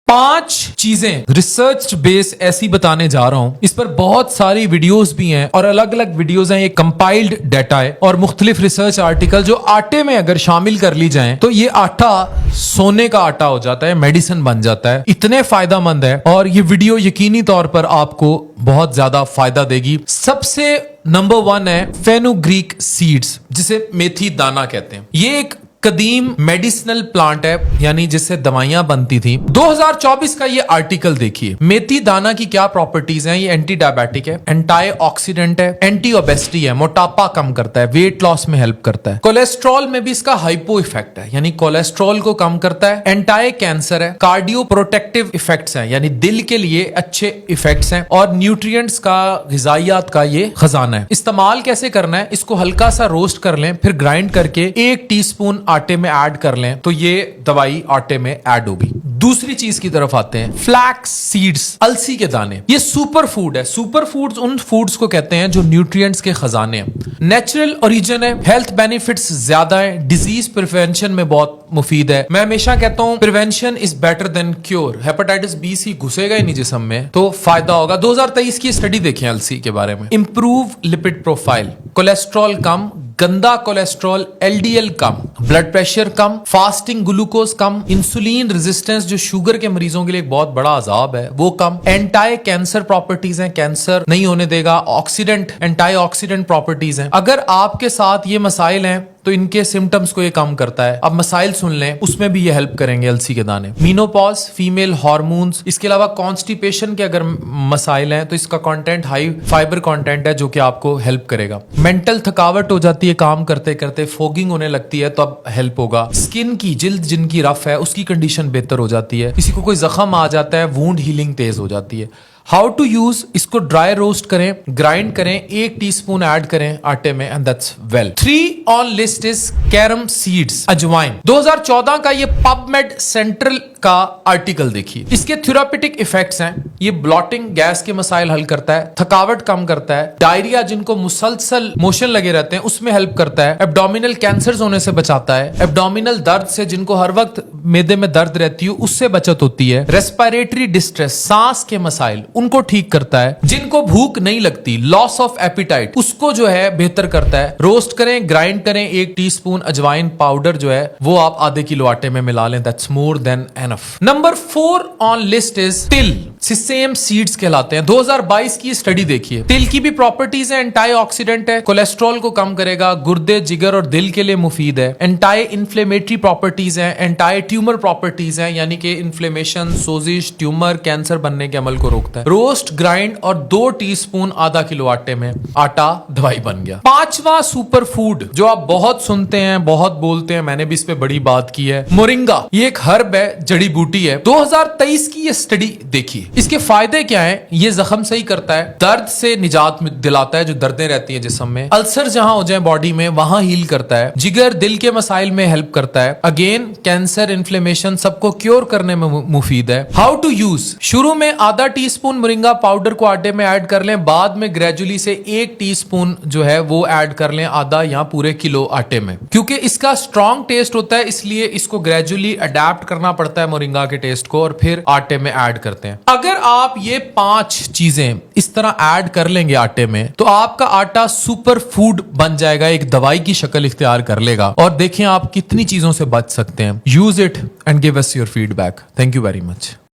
5 चीजें research base ऐसी बताने जा रहा हूं। इस पर बहुत सारी वीडियोस भी हैं और अलग अलग वीडियोस हैं। ये कंपाइल्ड डाटा है और मुख्तलिफ रिसर्च आर्टिकल जो आटे में अगर शामिल कर ली जाएं तो ये आटा सोने का आटा हो जाता है, मेडिसिन बन जाता है। इतने फायदेमंद है और ये वीडियो यकीनी तौर पर आपको बहुत ज्यादा फायदा देगी। सबसे नंबर 1 है फेनुग्रीक सीड्स, जिसे मेथी दाना कहते हैं। ये एक कदीम मेडिसिनल प्लांट है, यानी जिससे दवाइयां बनती थी। 2024 का ये आर्टिकल देखिए। मेथी दाना की क्या प्रॉपर्टीज हैं? ये एंटी डायबिटिक है, एंटी ऑक्सीडेंट है, एंटी ओबेसिटी है, मोटापा कम करता है, वेट लॉस में हेल्प करता है। कोलेस्ट्रॉल में भी इसका हाइपो इफेक्ट है, यानी कोलेस्ट्रॉल को कम करता है। एंटी कैंसर है, कार्डियो प्रोटेक्टिव इफेक्ट्स हैं, यानी दिल के लिए अच्छे इफेक्ट्स हैं। और न्यूट्रिएंट्स का, ग़िज़ाइयात का ये खजाना है। इस्तेमाल कैसे करना है? इसको हल्का सा रोस्ट कर लें, फिर ग्राइंड करके 1 टीस्पून आटे में ऐड कर लें तो ये दवाई आटे में ऐड होगी। दूसरी चीज की तरफ आते हैं, फ्लैक्स सीड्स, अलसी के दाने। ये सुपर फूड है। सुपर फूड्स उन फूड्स को कहते हैं जो न्यूट्रिएंट्स के खजाने हैं। नेचुरल ओरिजिन है, हेल्थ बेनिफिट्स ज्यादा है, डिजीज प्रिवेंशन में बहुत मुफीद है। मैं हमेशा कहता हूं prevention is better than cure. Hepatitis B C घुसेगा ही नहीं जिस्म में तो फायदा होगा। 2023 की स्टडी देखें अलसी के बारे में। इंप्रूव लिपिड प्रोफाइल, कोलेस्ट्रॉल कम, गंदा कोलेस्ट्रॉल, एलडीएल कम, ब्लड प्रेशर कम, फास्टिंग ग्लूकोज कम, इंसुलिन रेजिस्टेंस जो शुगर के मरीजों के लिए एक बहुत बड़ा अजाब है वो कम, एंटी कैंसर प्रॉपर्टीज हैं, कैंसर नहीं होने देगा, ऑक्सीडेंट, एंटी ऑक्सीडेंट प्रॉपर्टीज हैं। अगर आपके साथ ये मसाइल हैं तो इनके सिम्टम्स को ये कम करता है। अब मसाइल सुन लें, उसमें भी ये हेल्प करेंगे अलसी के दाने। मीनोपॉज, फीमेल हार्मोन्स, इसके अलावा कॉन्स्टिपेशन के अगर मसाइल हैं तो इसका कंटेंट हाई फाइबर कंटेंट है जो कि आपको हेल्प करेगा। मेंटल थकावट हो जाती है काम करते करते, फोगिंग होने लगती है तो अब हेल्प होगा। स्किन की, जिल्द जिनकी रफ है उसकी कंडीशन बेहतर हो जाती है। किसी को कोई जख्म आ जाता है, वूंड हीलिंग तेज हो जाती है। हाउ टू यूज, इसको ड्राई रोस्ट करें, ग्राइंड करें, 1 टीस्पून ऐड करें आटे में and that's well. 3 on list is carom seeds, अजवाइन। 2014 का ये पबमेड सेंट्रल का आर्टिकल देखिए। इसके थेराप्यूटिक इफेक्ट्स हैं। ये ब्लॉटिंग, गैस के मसाइल हल करता है, थकावट कम करता है, डायरिया जिनको मुसलसल मोशन लगे रहते हैं उसमें हेल्प करता है, एब्डोमिनल कैंसर्स होने से बचाता है, एब्डोमिनल दर्द से जिनको हर वक्त मेदे में दर्द रहती है उससे बचत होती है, रेस्पिरेटरी डिस्ट्रेस, सांस के मसाइल उनको ठीक करता है, जिनको भूख नहीं लगती, लॉस ऑफ एपिटाइट, उसको जो है बेहतर करता है। रोस्ट करें, ग्राइंड करें, 1 टीस्पून अजवाइन पाउडर जो है वो आप आधे किलो आटे में मिला लें, that's more than enough. Number 4 on list is तिल, सिसेम सीड्स कहलाते हैं। 2022 की स्टडी देखिए। तिल की भी प्रॉपर्टीज है, एंटी ऑक्सीडेंट है, कोलेस्ट्रॉल को कम करेगा, गुर्दे, जिगर और दिल के लिए मुफीद है, एंटी इन्फ्लेमेटरी प्रॉपर्टीज है, एंटी ट्यूमर प्रॉपर्टीज है, यानी कि इन्फ्लेमेशन, सोजिश, ट्यूमर, कैंसर बनने के अमल को रोकता है। रोस्ट, ग्राइंड और 2 टीस्पून आधा किलो आटे में आटा दवाई बन गया। 5वां सुपर फूड जो आप बहुत सुनते हैं, बहुत बोलते हैं, मैंने भी इस पे बड़ी बात की है, मोरिंगा। ये एक हर्ब है, जड़ी बूटी है। 2023 की ये स्टडी देखिए। इसके फायदे क्या हैं? ये जख्म सही करता है, दर्द से निजात दिलाता है, जो दर्दें रहती हैं जिस्म में, अल्सर जहां हो जाए बॉडी में वहां हील करता है, जिगर, दिल के मसाइल में हेल्प करता है, अगेन कैंसर, इन्फ्लेमेशन सबको क्योर करने में मुफीद है। हाउ टू यूज, शुरू में आधा टीस्पून मोरिंगा पाउडर को आटे में ऐड कर लें, बाद में ग्रेजुअली से 1 टीस्पून जो है वो ऐड कर लें आधा या पूरे किलो आटे में। क्योंकि इसका स्ट्रॉन्ग टेस्ट होता है इसलिए इसको ग्रेजुअली अडेप्ट करना पड़ता है मोरिंगा के टेस्ट को, और फिर आटे में ऐड करते हैं। अगर आप ये 5 चीजें इस तरह ऐड कर लेंगे आटे में तो आपका आटा सुपर फूड बन जाएगा, एक दवाई की शक्ल इख्तियार कर लेगा। और देखें आप कितनी चीजों से बच सकते हैं। Use it and give us your feedback. Thank you very much.